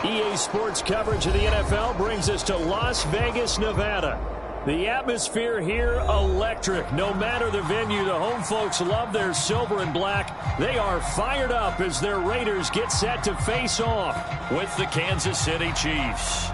EA Sports coverage of the NFL brings us to Las Vegas, Nevada. The atmosphere here, electric. No matter the venue, the home folks love their silver and black. They are fired up as their Raiders get set to face off with the Kansas City Chiefs.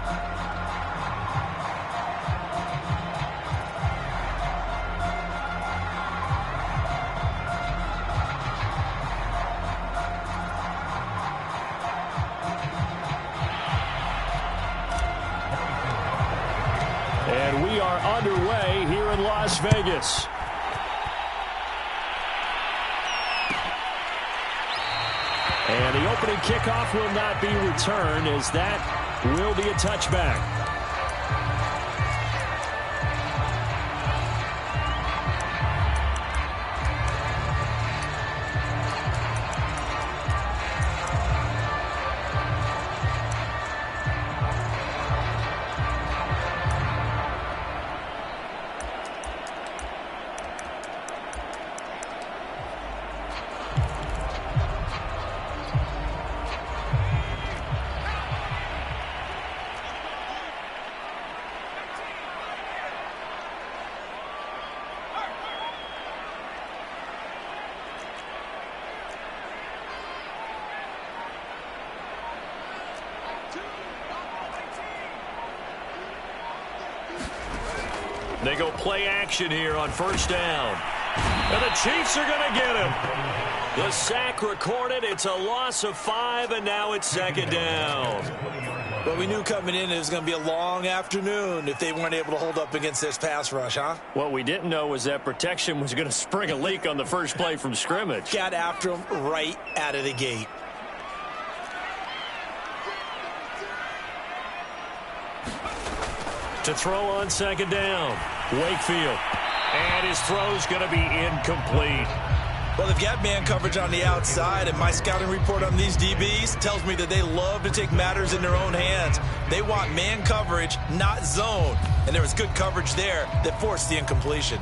And we are underway here in Las Vegas. And the opening kickoff will not be returned, as that will be a touchback. They go play action here on first down. And the Chiefs are going to get him. The sack recorded. It's a loss of 5, and now it's second down. But we knew coming in it was going to be a long afternoon if they weren't able to hold up against this pass rush, huh? What we didn't know was that protection was going to spring a leak on the first play from scrimmage. Got after him right out of the gate. To throw on second down, Wakefield. And his throw's going to be incomplete. Well, they've got man coverage on the outside, and my scouting report on these DBs tells me that they love to take matters in their own hands. They want man coverage, not zone. And there was good coverage there that forced the incompletion.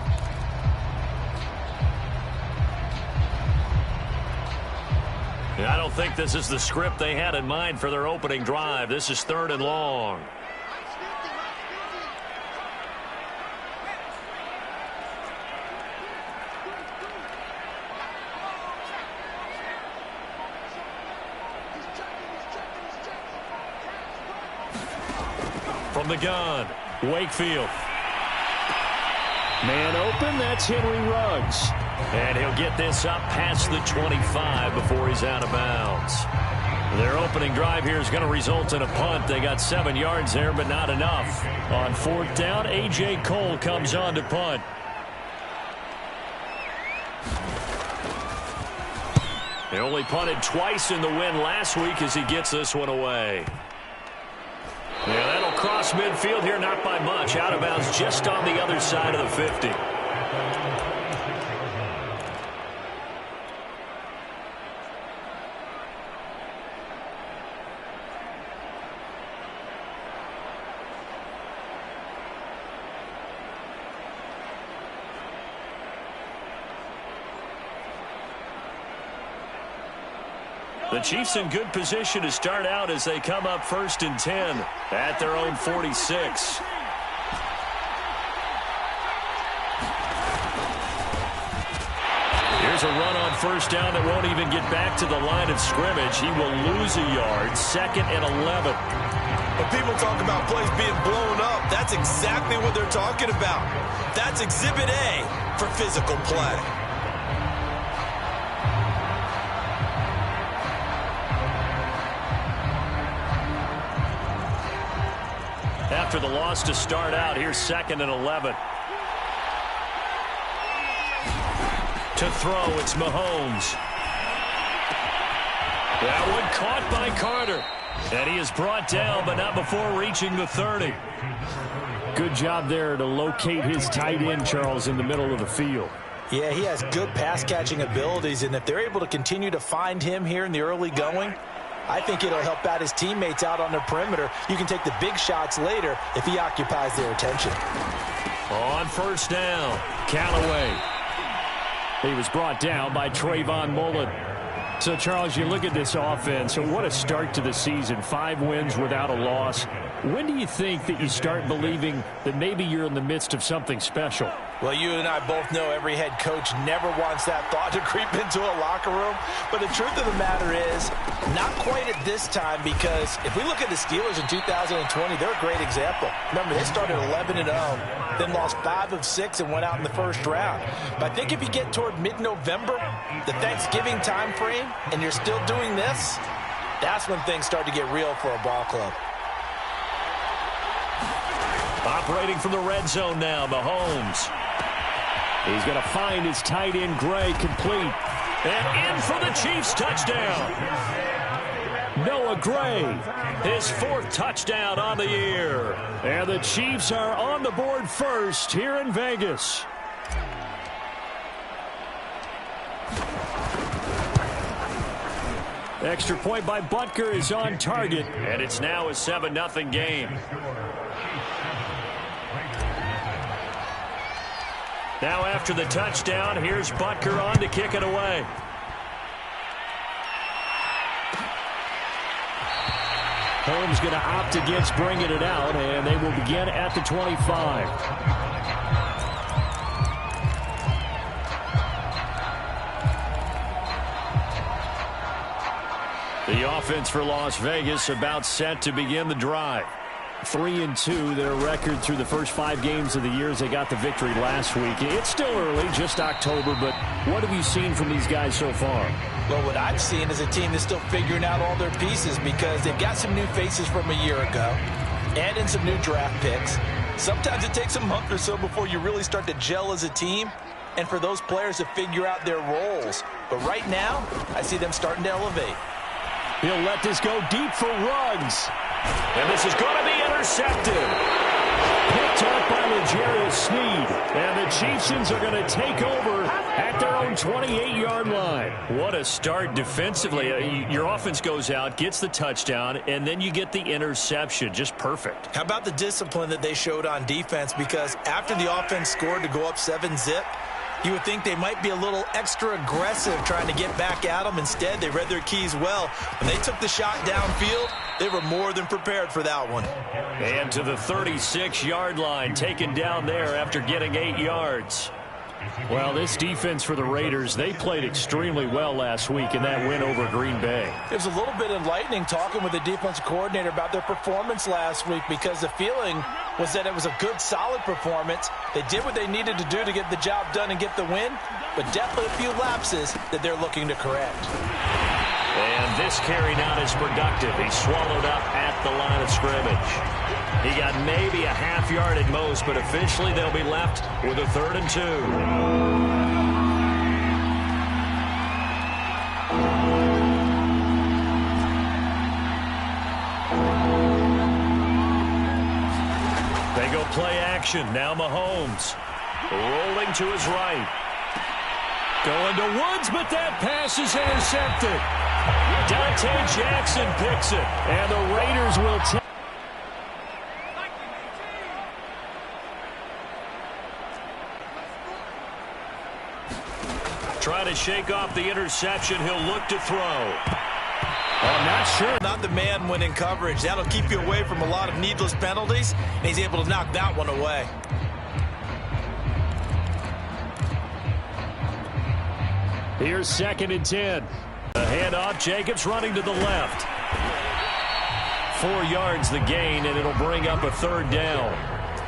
I don't think this is the script they had in mind for their opening drive. This is 3rd and long. From the gun, Wakefield. Man open, that's Henry Ruggs. And he'll get this up past the 25 before he's out of bounds. Their opening drive here is going to result in a punt. They got 7 yards there, but not enough. On 4th down, A.J. Cole comes on to punt. They only punted twice in the win last week as he gets this one away. Yeah, that'll cross midfield here, not by much. Out of bounds just on the other side of the 50. The Chiefs in good position to start out as they come up 1st and 10 at their own 46. Here's a run on first down that won't even get back to the line of scrimmage. He will lose a yard. 2nd and 11. When people talk about plays being blown up, that's exactly what they're talking about. That's Exhibit A for physical play. After the loss to start out, here's 2nd and 11. To throw, it's Mahomes. That one caught by Carter. And he is brought down, but not before reaching the 30. Good job there to locate his tight end, Charles, in the middle of the field. Yeah, he has good pass-catching abilities, and if they're able to continue to find him here in the early going, I think it'll help out his teammates out on the perimeter. You can take the big shots later if he occupies their attention. On first down, Callaway. He was brought down by Trayvon Mullen. So, Charles, you look at this offense, so what a start to the season. 5 wins without a loss. When do you think that you start believing that maybe you're in the midst of something special? Well, you and I both know every head coach never wants that thought to creep into a locker room. But the truth of the matter is, not quite at this time, because if we look at the Steelers in 2020, they're a great example. Remember, they started 11-0, then lost 5 of 6 and went out in the first round. But I think if you get toward mid-November, the Thanksgiving time frame, and you're still doing this, that's when things start to get real for a ball club. Operating from the red zone now, Mahomes. He's going to find his tight end, Gray, complete. And in for the Chiefs touchdown. Noah Gray, his 4th touchdown on the year. And the Chiefs are on the board first here in Vegas. Extra point by Butker is on target, and it's now a 7-0 game. Now after the touchdown, here's Butker on to kick it away. Holmes going to opt against bringing it out, and they will begin at the 25. The offense for Las Vegas about set to begin the drive. 3-2, their record through the first 5 games of the year as they got the victory last week. It's still early, just October, but what have you seen from these guys so far? Well, what I've seen is a team that's still figuring out all their pieces because they've got some new faces from a year ago, add in some new draft picks. Sometimes it takes a month or so before you really start to gel as a team and for those players to figure out their roles. But right now, I see them starting to elevate. He'll let this go deep for Ruggs. And this is going to be intercepted. Picked up by L'Jarius Sneed. And the Chiefs are going to take over at their own 28-yard line. What a start defensively. Your offense goes out, gets the touchdown, and then you get the interception. Just perfect. How about the discipline that they showed on defense? Because after the offense scored to go up 7-zip, you would think they might be a little extra aggressive trying to get back at them. Instead, they read their keys well. When they took the shot downfield, they were more than prepared for that one. And to the 36-yard line, taken down there after getting 8 yards. Well, this defense for the Raiders, they played extremely well last week in that win over Green Bay. It was a little bit enlightening talking with the defensive coordinator about their performance last week because the feeling was that it was a good, solid performance. They did what they needed to do to get the job done and get the win, but definitely a few lapses that they're looking to correct. And this carry not as productive. He's swallowed up at the line of scrimmage. He got maybe a half yard at most, but officially they'll be left with a 3rd and 2. They go play action. Now Mahomes rolling to his right. Going to Woods, but that pass is intercepted. Dante Jackson picks it, and the Raiders will take. Try to shake off the interception. He'll look to throw. I'm not sure. Not the man when in coverage. That'll keep you away from a lot of needless penalties, and he's able to knock that one away. Here's 2nd and 10. A handoff. Jacobs running to the left. 4 yards the gain, and it'll bring up a 3rd down.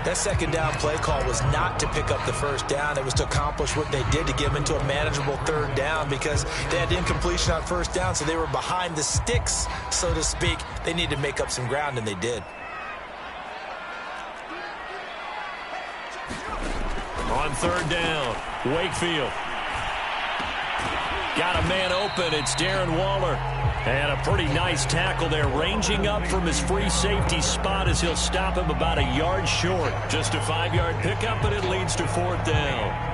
That 2nd down play call was not to pick up the 1st down. It was to accomplish what they did to get them into a manageable 3rd down because they had incompletion on 1st down, so they were behind the sticks, so to speak. They needed to make up some ground, and they did. On 3rd down, Wakefield. Got a man open. It's Darren Waller. And a pretty nice tackle there, ranging up from his free safety spot as he'll stop him about a yard short. Just a 5-yard pickup, but it leads to 4th down.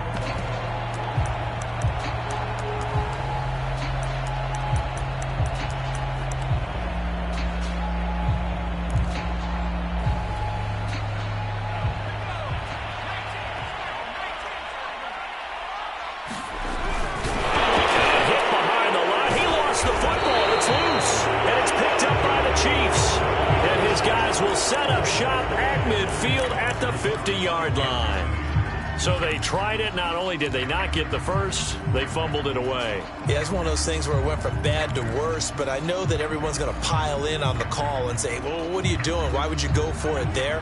set up shop at midfield at the 50-yard line. So they tried it. Not only did they not get the first, they fumbled it away. Yeah, it's one of those things where it went from bad to worse, but I know that everyone's going to pile in on the call and say, well, what are you doing? Why would you go for it there?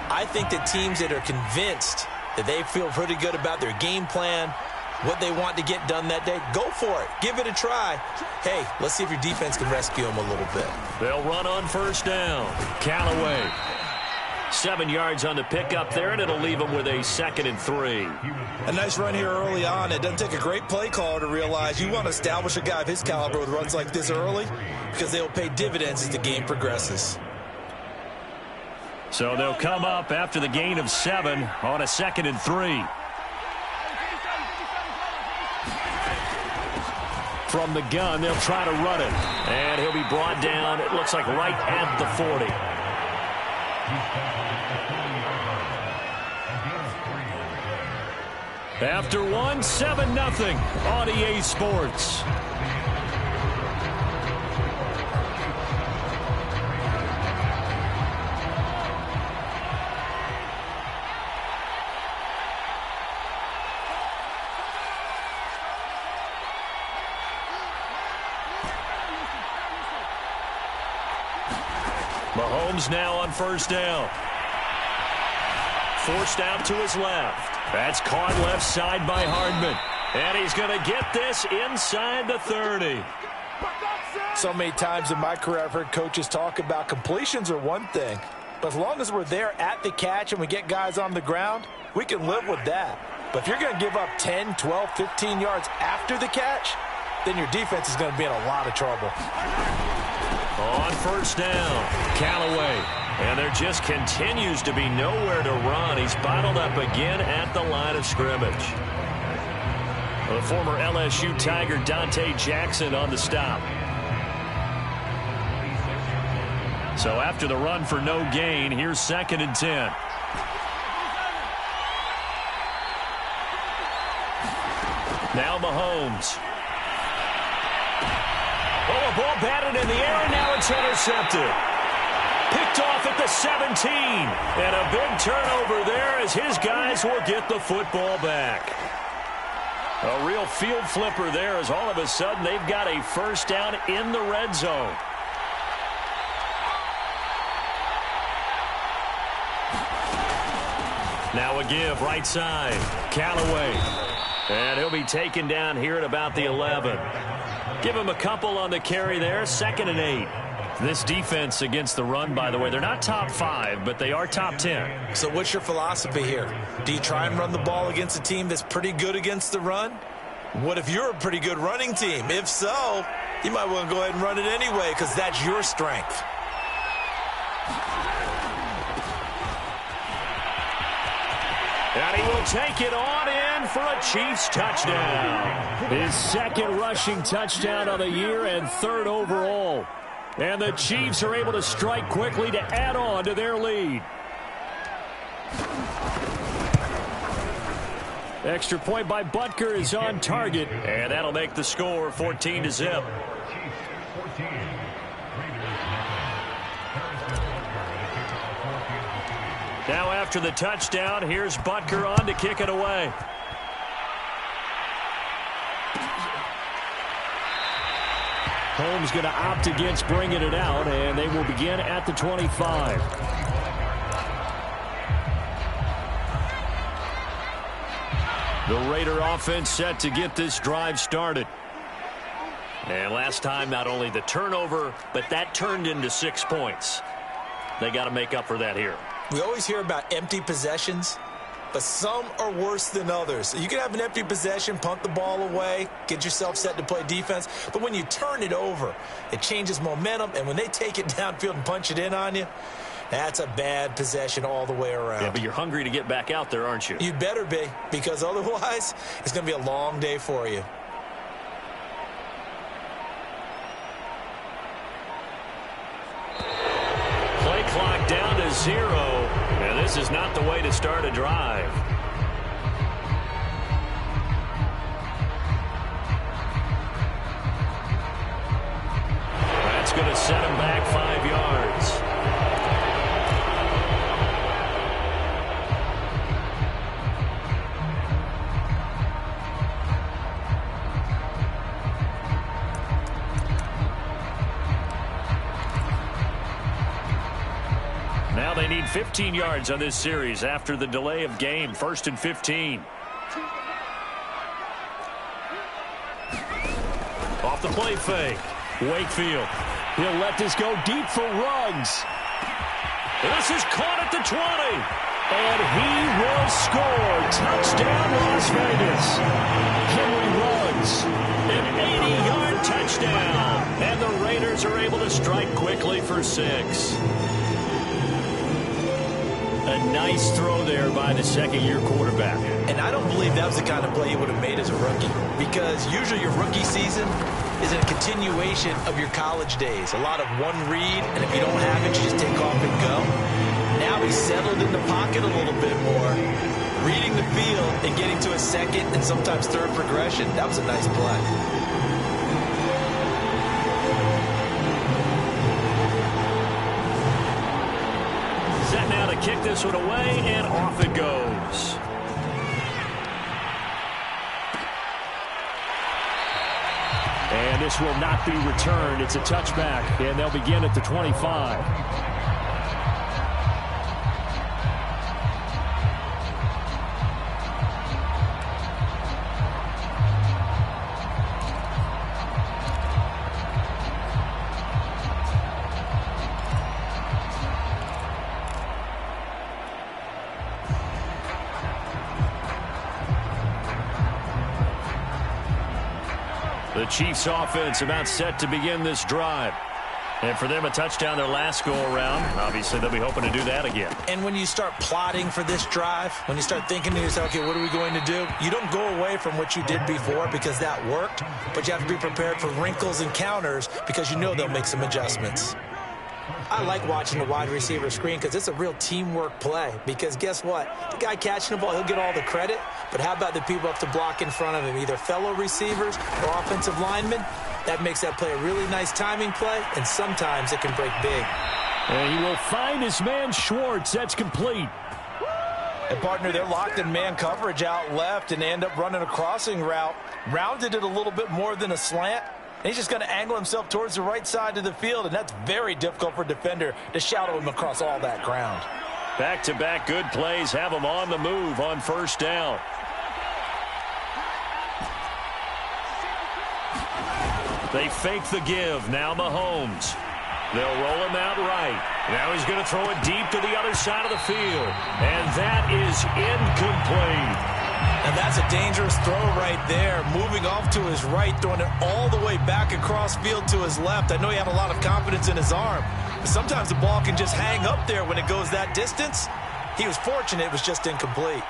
I think that teams that are convinced that they feel pretty good about their game plan, what they want to get done that day, go for it. Give it a try. Hey, let's see if your defense can rescue them a little bit. They'll run on first down. Callaway. 7 yards on the pickup there, and it'll leave them with a 2nd and 3. A nice run here early on. It doesn't take a great play caller to realize you want to establish a guy of his caliber with runs like this early because they'll pay dividends as the game progresses. So they'll come up after the gain of 7 on a 2nd and 3. From the gun, they'll try to run it. And he'll be brought down, it looks like right at the 40. After 1, 7-0 on EA Sports. Mahomes now on first down. Forced out to his left. That's caught left side by Hardman. And he's going to get this inside the 30. So many times in my career I've heard coaches talk about completions are one thing. But as long as we're there at the catch and we get guys on the ground, we can live with that. But if you're going to give up 10, 12, 15 yards after the catch, then your defense is going to be in a lot of trouble. On first down, Callaway. And there just continues to be nowhere to run. He's bottled up again at the line of scrimmage. The former LSU Tiger Dante Jackson on the stop. So after the run for no gain, here's 2nd and 10. Now Mahomes. Oh, a ball batted in the air, and now it's intercepted. Picked off at the 17. And a big turnover there as his guys will get the football back. A real field flipper there as all of a sudden they've got a first down in the red zone. Now a give right side. Callaway. And he'll be taken down here at about the 11. Give him a couple on the carry there. 2nd and 8. This defense against the run, by the way, they're not top 5, but they are top 10. So what's your philosophy here? Do you try and run the ball against a team that's pretty good against the run? What if you're a pretty good running team? If so, you might want to go ahead and run it anyway because that's your strength. And he will take it on in for a Chiefs touchdown. His 2nd rushing touchdown of the year and 3rd overall. And the Chiefs are able to strike quickly to add on to their lead. Extra point by Butker is on target. And that'll make the score 14-0. Now after the touchdown, here's Butker on to kick it away. Holmes going to opt against bringing it out, and they will begin at the 25. The Raider offense set to get this drive started. And last time, not only the turnover, but that turned into 6 points. They got to make up for that here. We always hear about empty possessions, but some are worse than others. You can have an empty possession, punt the ball away, get yourself set to play defense. But when you turn it over, it changes momentum. And when they take it downfield and punch it in on you, that's a bad possession all the way around. Yeah, but you're hungry to get back out there, aren't you? You better be, because otherwise it's going to be a long day for you. Play clock down to 0. And this is not the way to start a drive. That's going to set him back 5 yards. Now they need 15 yards on this series after the delay of game. 1st and 15. Off the play fake. Wakefield. He'll let this go deep for Ruggs. This is caught at the 20. And he will score. Touchdown, Las Vegas. Henry Ruggs. An 80-yard touchdown. And the Raiders are able to strike quickly for 6. A nice throw there by the second-year quarterback. And I don't believe that was the kind of play he would have made as a rookie, because usually your rookie season is a continuation of your college days. A lot of one read, and if you don't have it, you just take off and go. Now he's settled in the pocket a little bit more, reading the field and getting to a second and sometimes third progression. That was a nice play. Kick this one away, and off it goes. And this will not be returned. It's a touchback, and they'll begin at the 25. The Chiefs offense about set to begin this drive. And for them, a touchdown their last go-around. Obviously, they'll be hoping to do that again. And when you start plotting for this drive, when you start thinking to yourself, okay, what are we going to do? You don't go away from what you did before because that worked, but you have to be prepared for wrinkles and counters because you know they'll make some adjustments. I like watching the wide receiver screen because it's a real teamwork play. Because guess what? The guy catching the ball, he'll get all the credit. But how about the people up to block in front of him, either fellow receivers or offensive linemen? That makes that play a really nice timing play, and sometimes it can break big. And he will find his man Schwartz. That's complete. And, partner, they're locked in man coverage out left, and they end up running a crossing route. Rounded it a little bit more than a slant. And he's just going to angle himself towards the right side of the field, and that's very difficult for a defender to shadow him across all that ground. Back-to-back good plays have him on the move on first down. They fake the give. Now Mahomes. They'll roll him out right. Now he's going to throw it deep to the other side of the field. And that is incomplete. And that's a dangerous throw right there. Moving off to his right, throwing it all the way back across field to his left. I know he had a lot of confidence in his arm. But sometimes the ball can just hang up there when it goes that distance. He was fortunate it was just incomplete.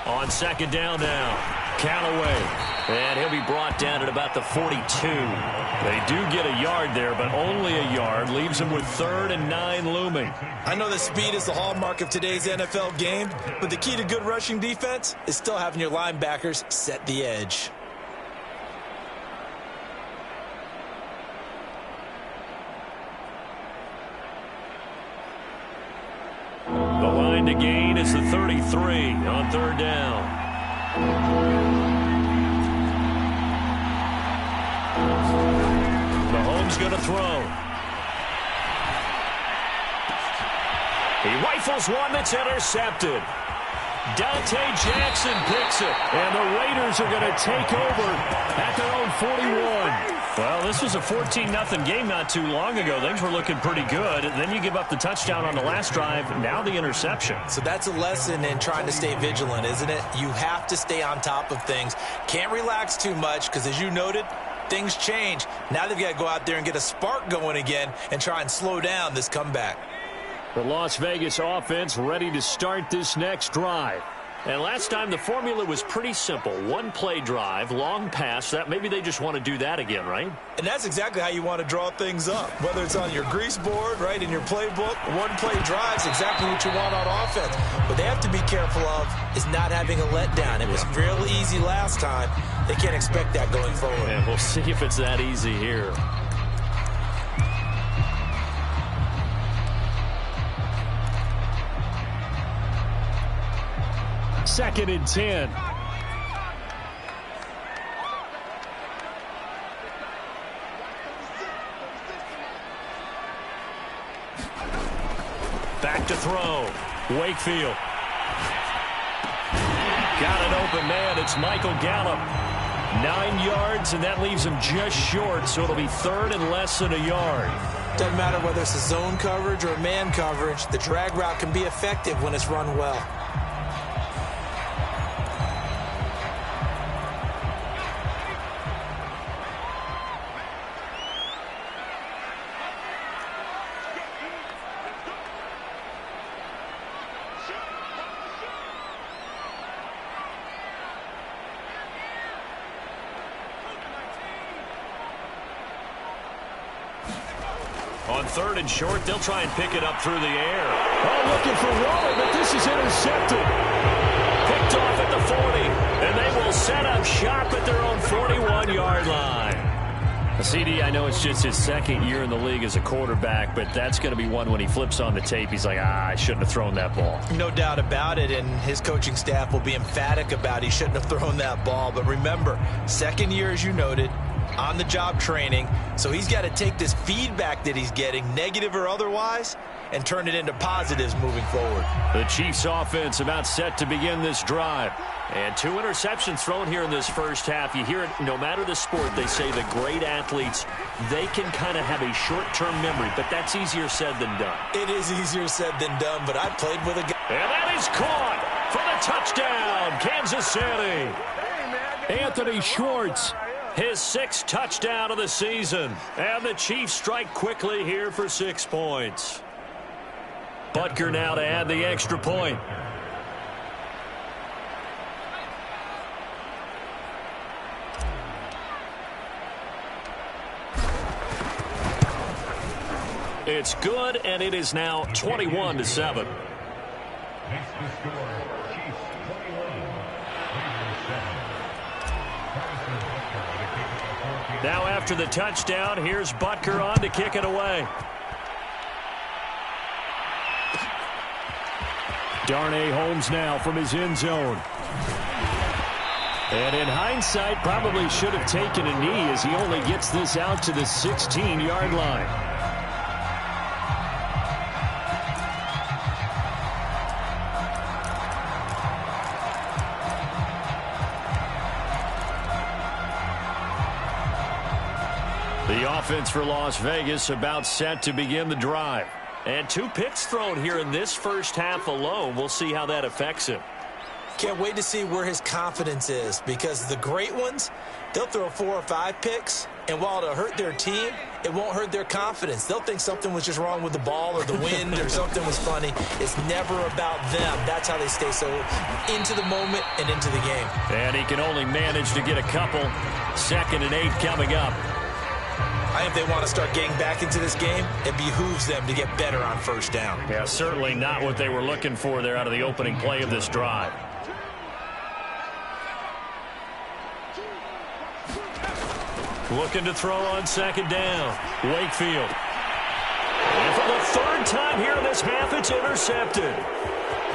On second down now, Callaway. And he'll be brought down at about the 42. They do get a yard there, but only a yard. Leaves him with 3rd and 9 looming. I know that speed is the hallmark of today's NFL game, but the key to good rushing defense is still having your linebackers set the edge. The line to gain is the 33 on 3rd down. Mahomes going to throw. He rifles one that's intercepted. Dante Jackson picks it. And the Raiders are going to take over at their own 41. Well, this was a 14-0 game not too long ago. Things were looking pretty good. And then you give up the touchdown on the last drive. Now the interception. So that's a lesson in trying to stay vigilant, isn't it? You have to stay on top of things. Can't relax too much because, as you noted, things change. Now they've got to go out there and get a spark going again and try and slow down this comeback. The Las Vegas offense ready to start this next drive. And last time the formula was pretty simple. One play drive, long pass. That maybe they just want to do that again, right? And that's exactly how you want to draw things up. Whether it's on your grease board, right, in your playbook, one play drives exactly what you want on offense. What they have to be careful of is not having a letdown. It was real easy last time. They can't expect that going forward. And we'll see if it's that easy here. Second and 10. Back to throw. Wakefield. Got an open man. It's Michael Gallup. 9 yards, and that leaves him just short, so it'll be third and less than a yard. Doesn't matter whether it's a zone coverage or a man coverage. The drag route can be effective when it's run well. On third and short, they'll try and pick it up through the air. Oh, looking for Waller, but this is intercepted. Picked off at the 40, and they will set up shop at their own 41-yard line. CD, I know it's just his second year in the league as a quarterback, but that's going to be one when he flips on the tape. He's like, I shouldn't have thrown that ball. No doubt about it, and his coaching staff will be emphatic about he shouldn't have thrown that ball. But remember, second year, as you noted, on-the-job training, so he's got to take this feedback that he's getting, negative or otherwise, and turn it into positives moving forward. The Chiefs offense about set to begin this drive. And 2 interceptions thrown here in this first half. You hear it, no matter the sport, they say the great athletes, they can kind of have a short-term memory, but that's easier said than done. It is easier said than done, but I played with a guy. And that is caught for the touchdown, Kansas City. Anthony Schwartz, his 6th touchdown of the season. And the Chiefs strike quickly here for 6 points. Butker now to add the extra point. It's good, and it is now 21-7. Now after the touchdown, here's Butker on to kick it away. Darnay Holmes now from his end zone. And in hindsight, probably should have taken a knee as he only gets this out to the 16-yard line. The offense for Las Vegas about set to begin the drive. And 2 picks thrown here in this first half alone. We'll see how that affects him. Can't wait to see where his confidence is, because the great ones, they'll throw 4 or 5 picks, and while it'll hurt their team, it won't hurt their confidence. They'll think something was just wrong with the ball or the wind or something was funny. It's never about them. That's how they stay so into the moment and into the game. And he can only manage to get a couple. 2nd and 8 coming up. I think they want to start getting back into this game. It behooves them to get better on first down. Yeah, certainly not what they were looking for there out of the opening play of this drive. Looking to throw on 2nd down. Wakefield. And for the 3rd time here in this half, it's intercepted.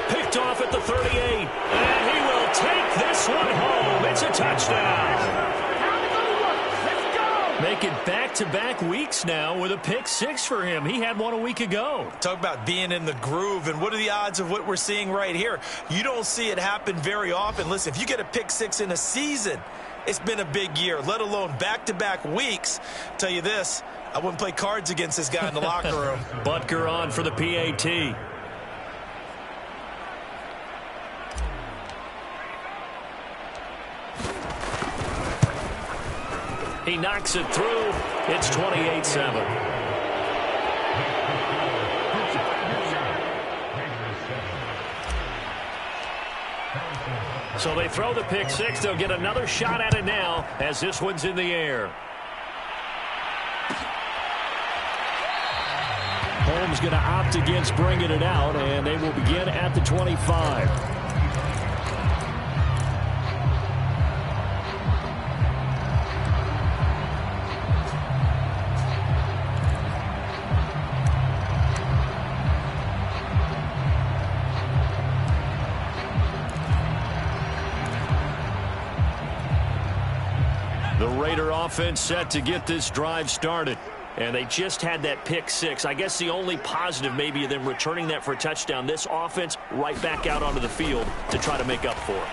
Picked off at the 38. And he will take this one home. It's a touchdown. Make it back-to-back weeks now with a pick 6 for him. He had one a week ago. Talk about being in the groove, and what are the odds of what we're seeing right here? You don't see it happen very often. Listen, if you get a pick 6 in a season, it's been a big year, let alone back-to-back weeks. Tell you this, I wouldn't play cards against this guy in the locker room. Butker on for the PAT. He knocks it through. It's 28-7. So they throw the pick 6. They'll get another shot at it now as this one's in the air. Holmes going to opt against bringing it out, and they will begin at the 25. The Raider offense set to get this drive started. And they just had that pick six. I guess the only positive maybe of them returning that for a touchdown. This offense right back out onto the field to try to make up for it.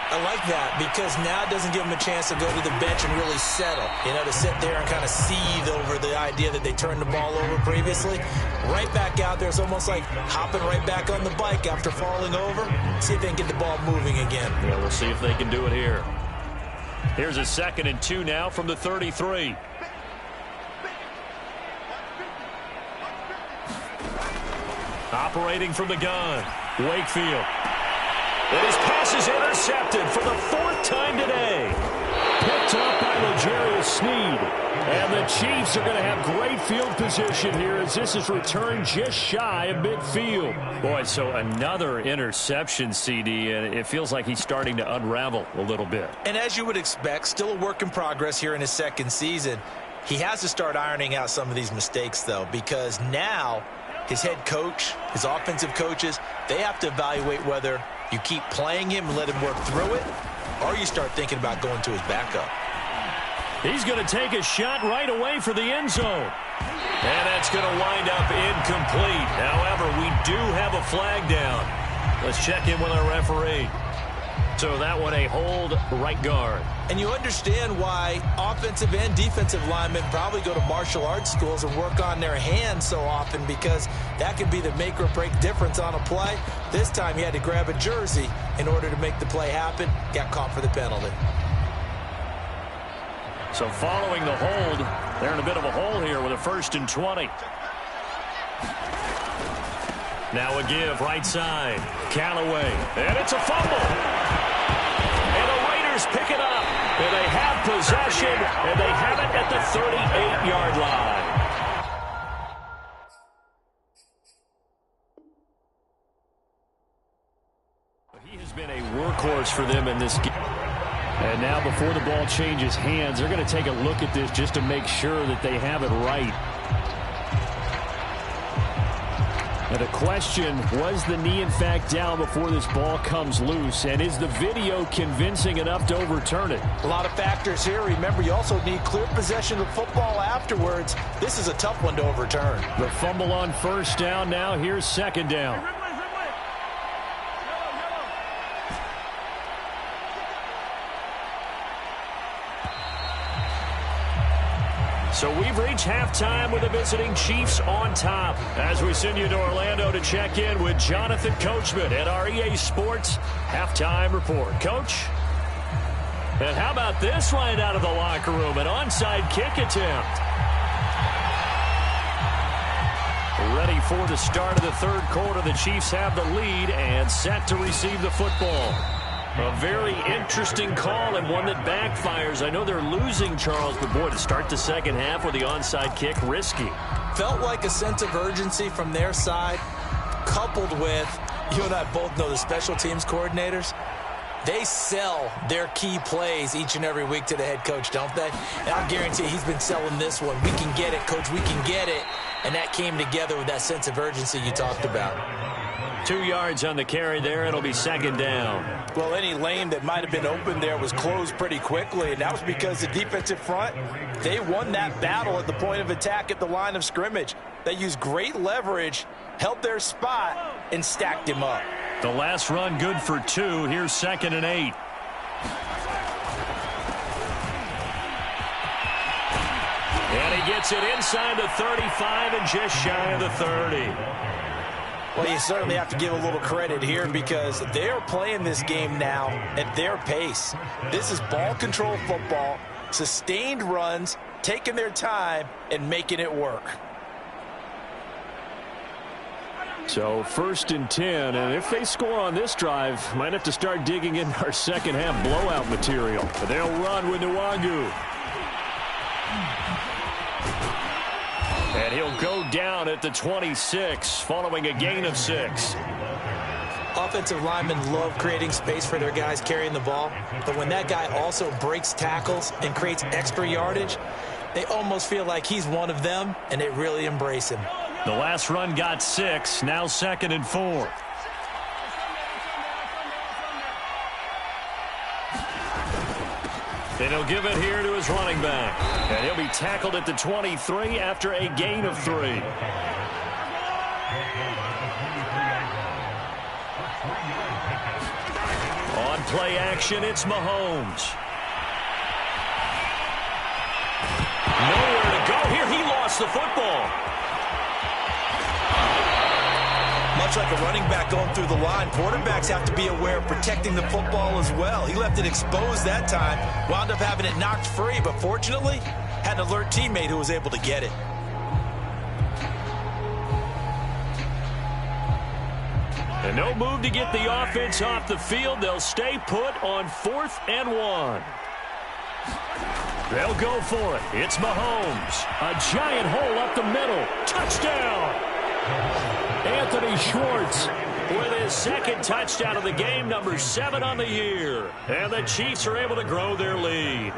I like that because now it doesn't give them a chance to go to the bench and really settle, to sit there and kind of seethe over the idea that they turned the ball over previously. Right back out there. It's almost like hopping right back on the bike after falling over. See if they can get the ball moving again. Yeah, we'll see if they can do it here. Here's a 2nd and 2 now from the 33. Operating from the gun, Wakefield. And his pass is intercepted for the 4th time today. Picked up by L'Jarius Sneed. And the Chiefs are going to have great field position here as this is returned just shy of midfield. Boy, so another interception, CD, and it feels like he's starting to unravel a little bit. And as you would expect, still a work in progress here in his 2nd season. He has to start ironing out some of these mistakes, though, because now his head coach, his offensive coaches, they have to evaluate whether you keep playing him and let him work through it, or you start thinking about going to his backup. He's going to take a shot right away for the end zone. And that's going to wind up incomplete. However, we do have a flag down. Let's check in with our referee. So that one a hold right guard. And you understand why offensive and defensive linemen probably go to martial arts schools and work on their hands so often, because that could be the make or break difference on a play. This time he had to grab a jersey in order to make the play happen. Got caught for the penalty. So following the hold, they're in a bit of a hole here with a 1st and 20. Now a give right side. Callaway. And it's a fumble. And the Raiders pick it up. And they have possession. And they have it at the 38-yard line. He has been a workhorse for them in this game. And now before the ball changes hands, they're going to take a look at this just to make sure that they have it right. Now the question, was the knee in fact down before this ball comes loose? And is the video convincing enough to overturn it? A lot of factors here. Remember, you also need clear possession of football afterwards. This is a tough one to overturn. The fumble on 1st down. Now here's 2nd down. So we've reached halftime with the visiting Chiefs on top. As we send you to Orlando to check in with Jonathan Coachman at our EA Sports Halftime Report. Coach? And how about this right out of the locker room? An onside kick attempt. Ready for the start of the 3rd quarter. The Chiefs have the lead and set to receive the football. A very interesting call and one that backfires. I know they're losing, Charles, but boy, to start the 2nd half with the onside kick, risky. Felt like a sense of urgency from their side, coupled with, you and I both know the special teams coordinators, they sell their key plays each and every week to the head coach, don't they? And I guarantee he's been selling this one. We can get it, coach, we can get it. And that came together with that sense of urgency you talked about. 2 yards on the carry there. It'll be 2nd down. Well, any lane that might have been open there was closed pretty quickly, and that was because the defensive front, they won that battle at the point of attack at the line of scrimmage. They used great leverage, held their spot, and stacked him up. The last run good for 2. Here's 2nd and 8. And he gets it inside the 35 and just shy of the 30. Well, you certainly have to give a little credit here because they're playing this game now at their pace. This is ball control football, sustained runs, taking their time, and making it work. So 1st and 10, and if they score on this drive, might have to start digging in our 2nd half blowout material. But they'll run with Nwangu. And he'll go down at the 26 following a gain of 6. Offensive linemen love creating space for their guys carrying the ball, but when that guy also breaks tackles and creates extra yardage, they almost feel like he's one of them, and they really embrace him. The last run got 6, now 2nd and 4. And he'll give it here to his running back. And he'll be tackled at the 23 after a gain of 3. On play action, it's Mahomes. Nowhere to go here. He lost the football. Much like a running back going through the line, quarterbacks have to be aware of protecting the football as well. He left it exposed that time, wound up having it knocked free, but fortunately, had an alert teammate who was able to get it. And no move to get the offense off the field. They'll stay put on 4th and 1. They'll go for it. It's Mahomes. A giant hole up the middle. Touchdown! Anthony Schwartz with his 2nd touchdown of the game, number 7 on the year. And the Chiefs are able to grow their lead.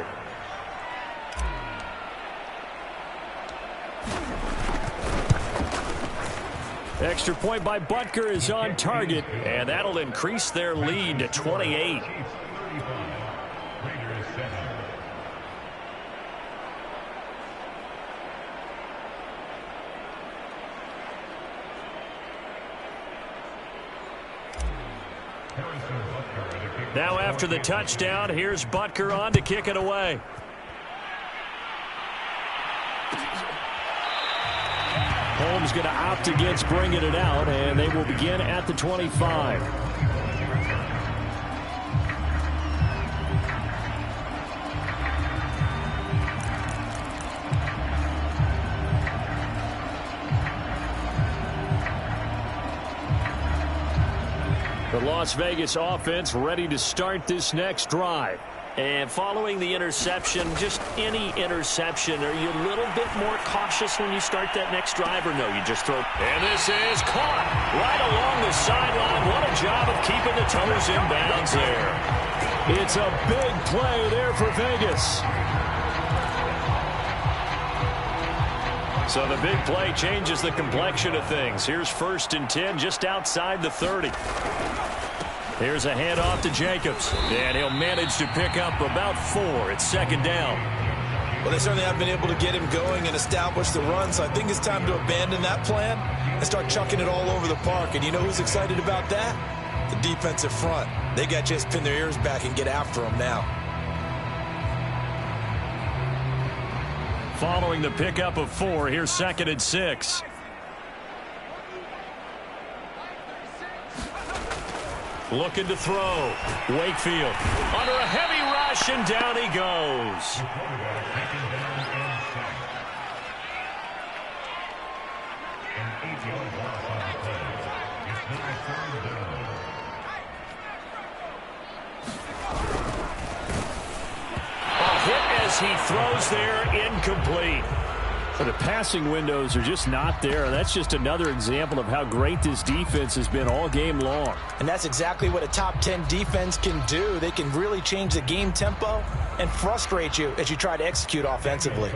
Extra point by Butker is on target, and that'll increase their lead to 28. Now after the touchdown, here's Butker on to kick it away. Holmes going to opt against bringing it out, and they will begin at the 25. The Las Vegas offense ready to start this next drive. And following the interception, just any interception, are you a little bit more cautious when you start that next drive, or no, you just throw? And this is caught right along the sideline. What a job of keeping the toes in bounds there. It's a big play there for Vegas. So the big play changes the complexion of things. Here's 1st and 10 just outside the 30. Here's a handoff to Jacobs, and he'll manage to pick up about 4. It's 2nd down. Well, they certainly have been able to get him going and establish the run, so I think it's time to abandon that plan and start chucking it all over the park. And you know who's excited about that? The defensive front. They got just pin their ears back and get after him now. Following the pickup of 4, here's 2nd and 6. Looking to throw. Wakefield under a heavy rush, and down he goes. A hit as he throws there, incomplete. The passing windows are just not there. That's just another example of how great this defense has been all game long. And that's exactly what a top 10 defense can do. They can really change the game tempo and frustrate you as you try to execute offensively.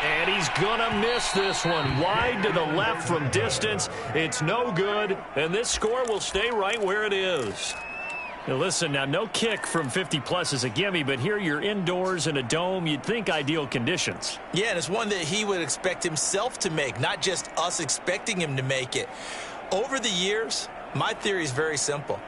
And he's gonna miss this one. Wide to the left from distance. It's no good, and this score will stay right where it is. Now listen, now no kick from 50-plus is a gimme, but here you're indoors in a dome. You'd think ideal conditions. Yeah, and it's one that he would expect himself to make, not just us expecting him to make it. Over the years, my theory is very simple.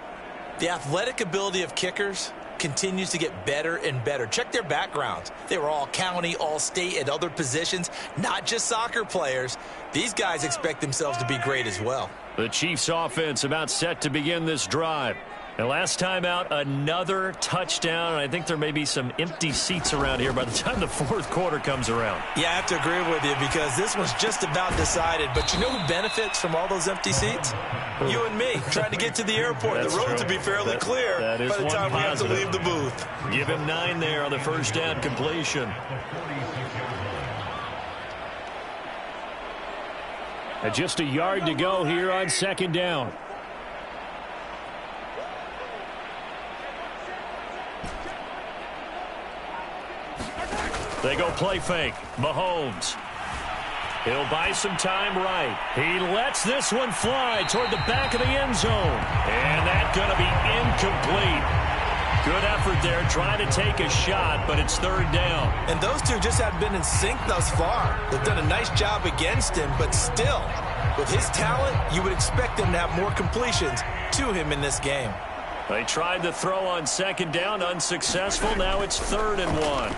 The athletic ability of kickers continues to get better and better. Check their backgrounds. They were all county, all state, at other positions, not just soccer players. These guys expect themselves to be great as well. The Chiefs offense about set to begin this drive. And last time out, another touchdown. And I think there may be some empty seats around here by the time the 4th quarter comes around. Yeah, I have to agree with you because this one's just about decided. But you know who benefits from all those empty seats? You and me, trying to get to the airport. That's the road true. to be fairly clear by the time we have to leave the booth. Give him 9 there on the 1st down completion. And just a yard to go here on 2nd down. They go play fake. Mahomes. He'll buy some time right. He lets this one fly toward the back of the end zone. And that's going to be incomplete. Good effort there trying to take a shot, but it's third down. And those two just have been in sync thus far. They've done a nice job against him, but still, with his talent, you would expect him to have more completions to him in this game. They tried to throw on second down, unsuccessful. Now it's 3rd and 1.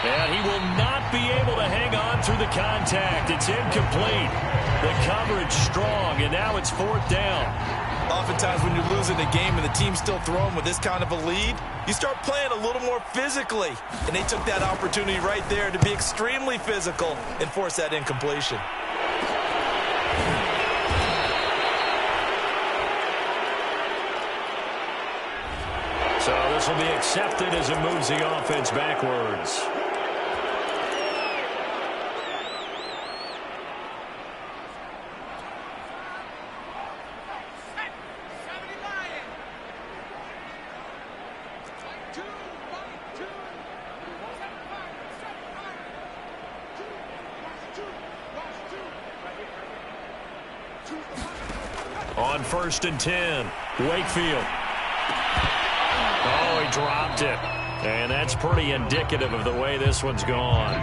And he will not be able to hang on through the contact. It's incomplete. The coverage strong, and now it's 4th down. Oftentimes when you're losing a game and the team's still throwing with this kind of a lead, you start playing a little more physically. And they took that opportunity right there to be extremely physical and force that incompletion. So this will be accepted as it moves the offense backwards. On 1st and 10, Wakefield. Oh, he dropped it. And that's pretty indicative of the way this one's gone.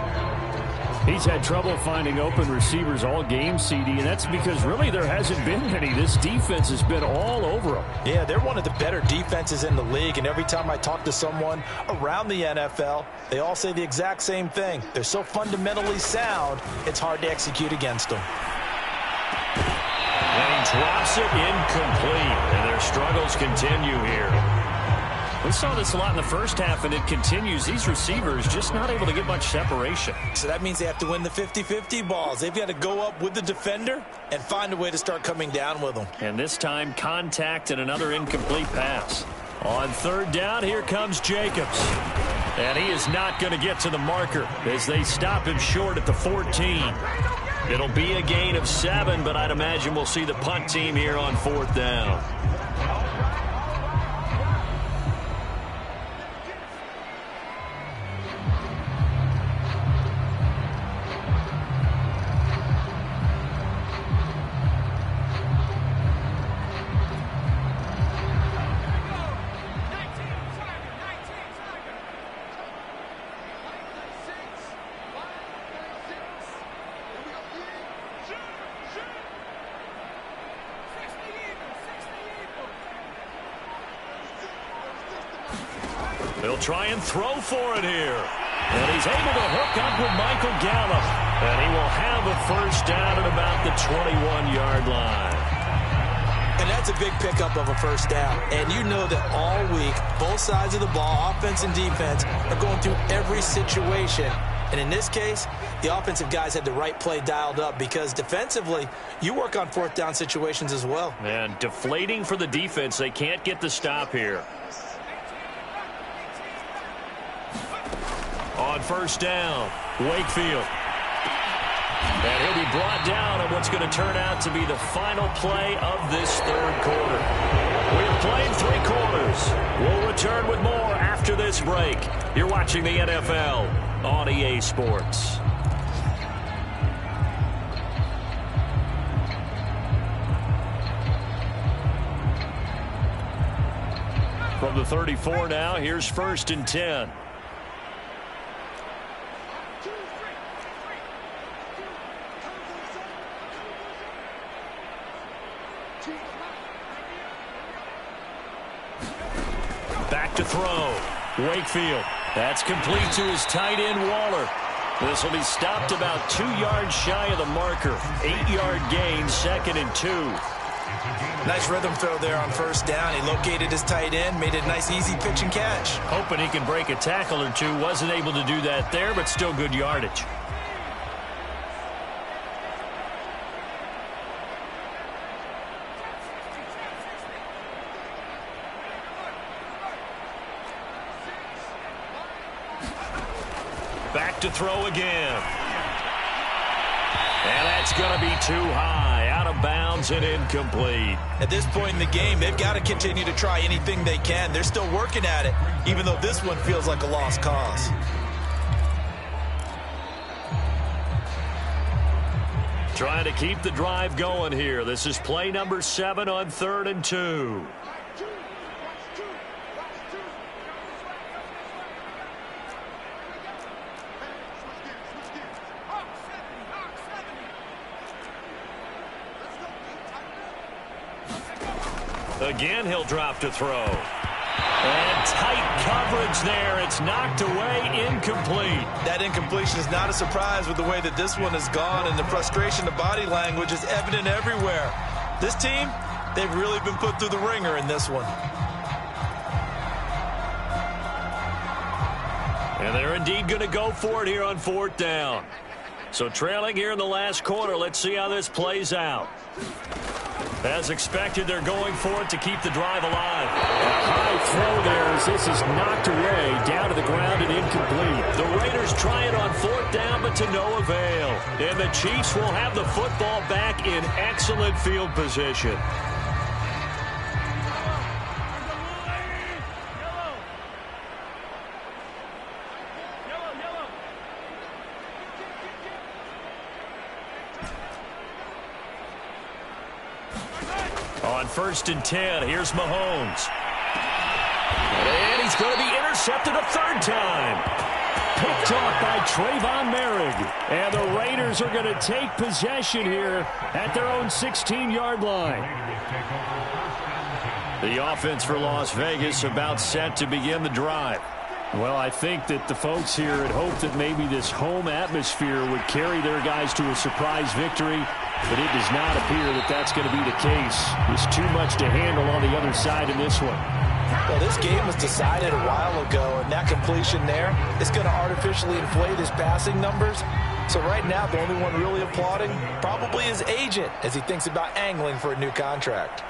He's had trouble finding open receivers all game, CD, and that's because really there hasn't been any. This defense has been all over him. Yeah, they're one of the better defenses in the league, and every time I talk to someone around the NFL, they all say the exact same thing. They're so fundamentally sound, it's hard to execute against them. And he drops it incomplete, and their struggles continue here. We saw this a lot in the first half, and it continues. These receivers just not able to get much separation. So that means they have to win the 50-50 balls. They've got to go up with the defender and find a way to start coming down with them. And this time, contact and another incomplete pass. On 3rd down, here comes Jacobs. And he is not going to get to the marker as they stop him short at the 14. It'll be a gain of 7, but I'd imagine we'll see the punt team here on 4th down. They'll try and throw for it here. And he's able to hook up with Michael Gallup. And he will have a 1st down at about the 21-yard line. And that's a big pickup of a 1st down. And you know that all week, both sides of the ball, offense and defense, are going through every situation. And in this case, the offensive guys had the right play dialed up because defensively, you work on 4th down situations as well. And deflating for the defense. They can't get the stop here. On 1st down, Wakefield. And he'll be brought down on what's going to turn out to be the final play of this 3rd quarter. We've played 3 quarters. We'll return with more after this break. You're watching the NFL on EA Sports. From the 34 now, here's 1st and 10. Back to throw. Wakefield. That's complete to his tight end, Waller. This will be stopped about 2 yards shy of the marker. 8-yard gain, 2nd and 2. Nice rhythm throw there on 1st down. He located his tight end, made it a nice, easy pitch and catch. Hoping he can break a tackle or two. Wasn't able to do that there, but still good yardage. Back to throw again. And that's going to be too high. Out of bounds and incomplete. At this point in the game, they've got to continue to try anything they can. They're still working at it, even though this one feels like a lost cause. Trying to keep the drive going here. This is play number 7 on 3rd and 2. Again, he'll drop to throw. And tight coverage there. It's knocked away, incomplete. That incompletion is not a surprise with the way that this one has gone, and the frustration of body language is evident everywhere. This team, they've really been put through the ringer in this one. And they're indeed going to go for it here on 4th down. So trailing here in the last quarter, let's see how this plays out. As expected, they're going for it to keep the drive alive. A high throw there as this is knocked away, down to the ground and incomplete. The Raiders try it on 4th down, but to no avail. And the Chiefs will have the football back in excellent field position. On 1st and 10, here's Mahomes. And he's going to be intercepted a 3rd time. Picked off by Trayvon Merrick. And the Raiders are going to take possession here at their own 16-yard line. The offense for Las Vegas about set to begin the drive. Well, I think that the folks here had hoped that maybe this home atmosphere would carry their guys to a surprise victory. But it does not appear that that's going to be the case. There's too much to handle on the other side in this one. Well, this game was decided a while ago, and that completion there is going to artificially inflate his passing numbers. So right now, the only one really applauding probably his agent as he thinks about angling for a new contract.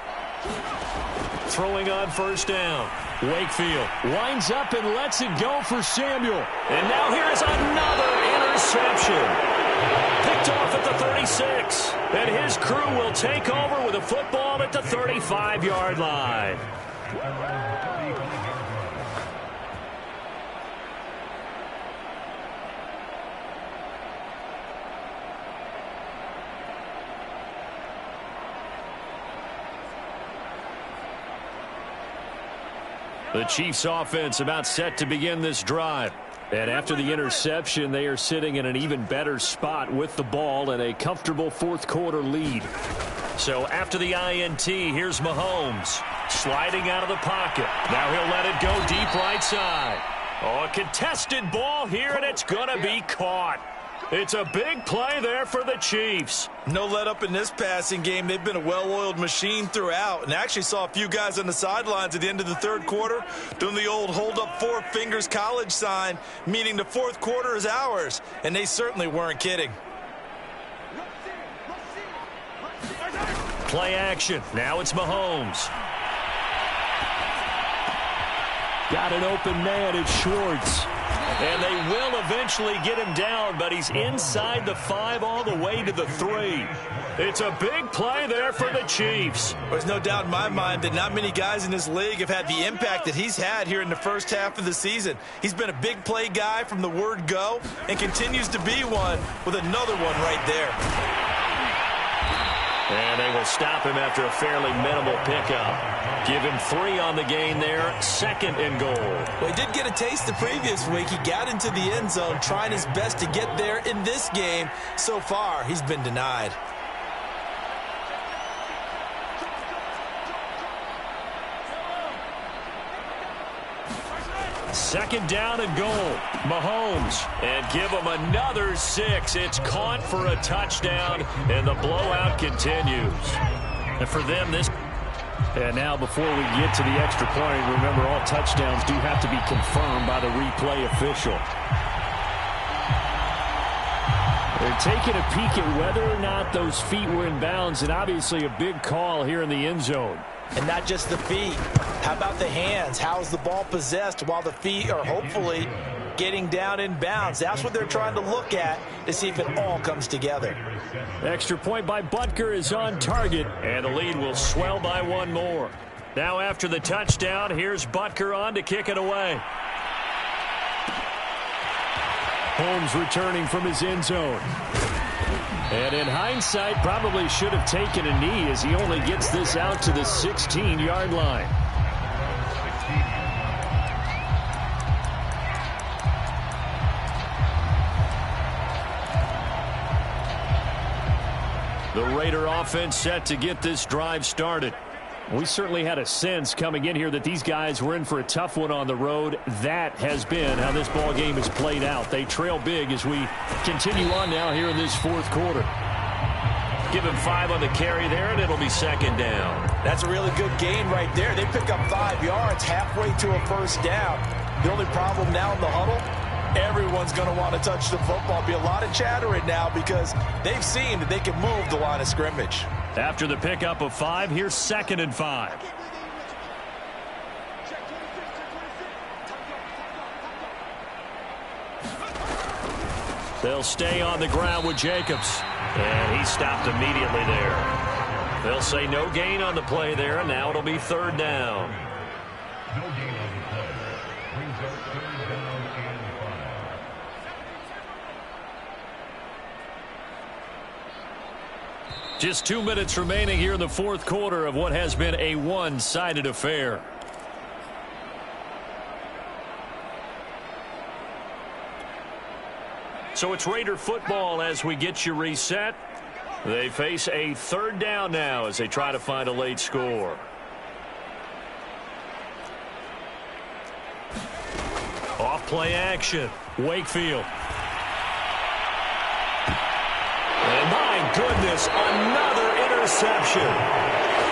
Throwing on 1st down. Wakefield winds up and lets it go for Samuel. And now here's another interception. Picked off at the 36. And his crew will take over with a football at the 35-yard line. The Chiefs offense about set to begin this drive. And after the interception, they are sitting in an even better spot with the ball and a comfortable 4th quarter lead. So after the INT, here's Mahomes sliding out of the pocket. Now he'll let it go deep right side. Oh, a contested ball here, and it's going to be caught. It's a big play there for the Chiefs. No let up in this passing game. They've been a well-oiled machine throughout, and actually saw a few guys on the sidelines at the end of the 3rd quarter doing the old hold up 4 fingers college sign, meaning the 4th quarter is ours, and they certainly weren't kidding. Play action. Now it's Mahomes. Got an open man. It's Schwartz. And they will eventually get him down, but he's inside the 5 all the way to the 3. It's a big play there for the Chiefs. There's no doubt in my mind that not many guys in this league have had the impact that he's had here in the first half of the season. He's been a big play guy from the word go and continues to be one with another one right there. And they will stop him after a fairly minimal pickup. Give him 3 on the gain there, 2nd and goal. Well, he did get a taste the previous week. He got into the end zone, trying his best to get there in this game. So far, he's been denied. Second down and goal. Mahomes. And give him another 6. It's caught for a touchdown, and the blowout continues. And for them, this... And now before we get to the extra point, remember all touchdowns do have to be confirmed by the replay official. They're taking a peek at whether or not those feet were in bounds, and obviously a big call here in the end zone. And not just the feet. How about the hands? How's the ball possessed while the feet are hopefully getting down in bounds? That's what they're trying to look at to see if it all comes together. Extra point by Butker is on target, and the lead will swell by 1 more. Now after the touchdown, here's Butker on to kick it away. Holmes returning from his end zone. And in hindsight, probably should have taken a knee as he only gets this out to the 16-yard line. The Raider offense set to get this drive started. We certainly had a sense coming in here that these guys were in for a tough one on the road. That has been how this ball game has played out. They trail big as we continue on now here in this fourth quarter. Give him 5 on the carry there, and it'll be second down. That's a really good gain right there. They pick up 5 yards halfway to a first down. The only problem now in the huddle, everyone's going to want to touch the football. Be a lot of chattering now because they've seen that they can move the line of scrimmage. After the pickup of 5, here's 2nd and 5. They'll stay on the ground with Jacobs. And he stopped immediately there. They'll say no gain on the play there, and now it'll be 3rd down. No gain on the play. Brings up 3rd down and 5. Just 2 minutes remaining here in the fourth quarter of what has been a one-sided affair. So it's Raider football as we get you reset. They face a 3rd down now as they try to find a late score. Off play action. Wakefield. And my goodness, another interception.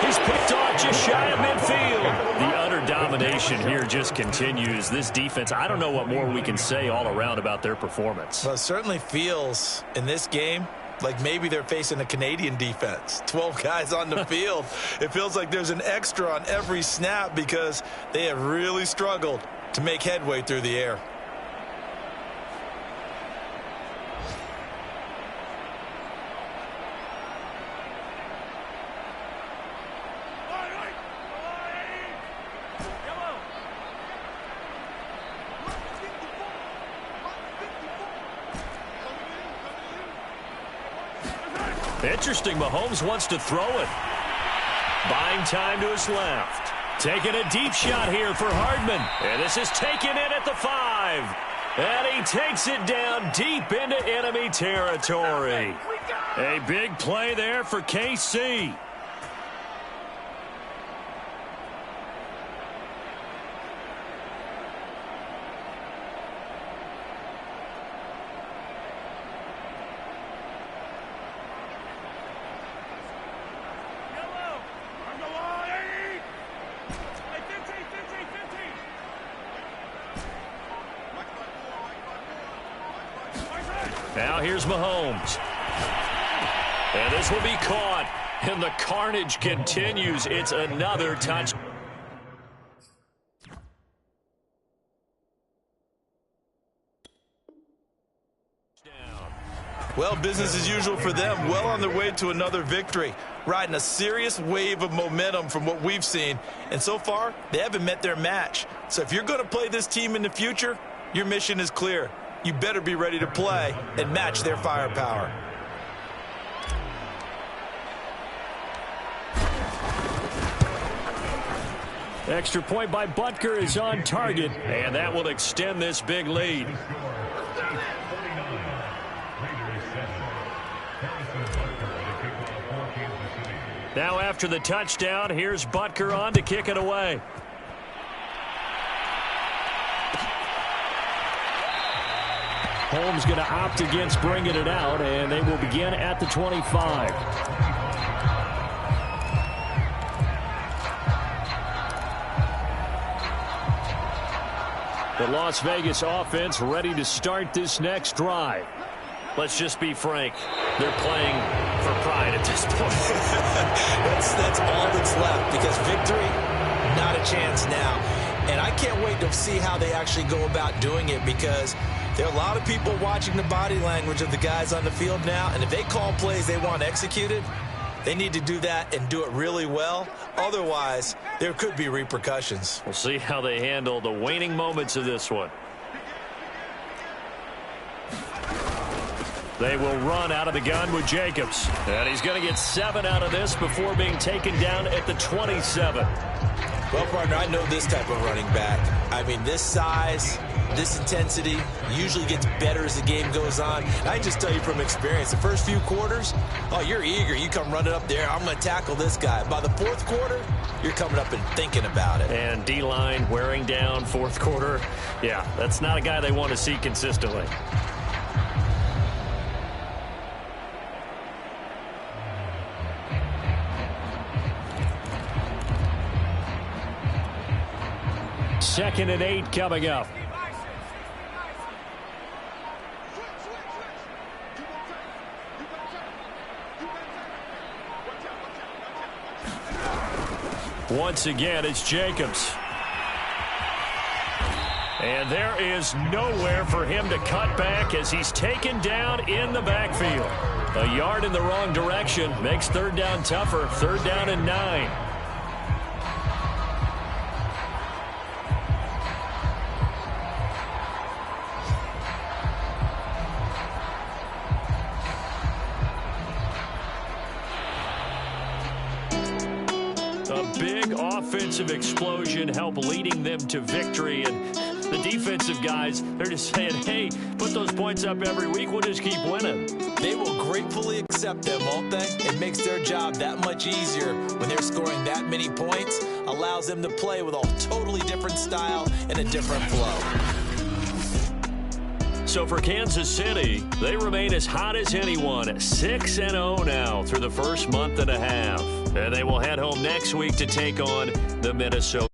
He's picked off just shy of midfield. The utter domination here just continues. This defense, I don't know what more we can say all around about their performance. Well, it certainly feels in this game like maybe they're facing a Canadian defense. 12 guys on the field. It feels like there's an extra on every snap because they have really struggled to make headway through the air. Interesting, Mahomes wants to throw it. Buying time to his left. Taking a deep shot here for Hardman. And this is taken in at the 5. And he takes it down deep into enemy territory. A big play there for KC. Now here's Mahomes. And this will be caught. And the carnage continues. It's another touch. Well, business as usual for them. Well on their way to another victory. Riding a serious wave of momentum from what we've seen. And so far, they haven't met their match. So if you're going to play this team in the future, your mission is clear. You better be ready to play and match their firepower. Extra point by Butker is on target, and that will extend this big lead. Now after the touchdown, here's Butker on to kick it away. Holmes going to opt against bringing it out, and they will begin at the 25. The Las Vegas offense ready to start this next drive. Let's just be frank. They're playing for pride at this point. that's all that's left because victory, not a chance now. And I can't wait to see how they actually go about doing it because there are a lot of people watching the body language of the guys on the field now. And if they call plays they want executed, they need to do that and do it really well. Otherwise, there could be repercussions. We'll see how they handle the waning moments of this one. They will run out of the gun with Jacobs. And he's going to get 7 out of this before being taken down at the 27. Well, partner, I know this type of running back. I mean, this size, this intensity usually gets better as the game goes on. I can just tell you from experience, the first few quarters, oh, you're eager. You come running up there, I'm going to tackle this guy. By the fourth quarter, you're coming up and thinking about it. And D-line wearing down fourth quarter. Yeah, that's not a guy they want to see consistently. Second and 8 coming up. Once again, it's Jacobs. And there is nowhere for him to cut back as he's taken down in the backfield. A yard in the wrong direction makes third down tougher. Third down and 9. Offensive explosion help leading them to victory, and the defensive guys, they're just saying, hey, put those points up every week, we'll just keep winning. They will gratefully accept them, won't they? It makes their job that much easier when they're scoring that many points, allows them to play with a totally different style and a different flow. So for Kansas City, they remain as hot as anyone, 6-0 now through the first month and a half. And they will head home next week to take on the Minnesota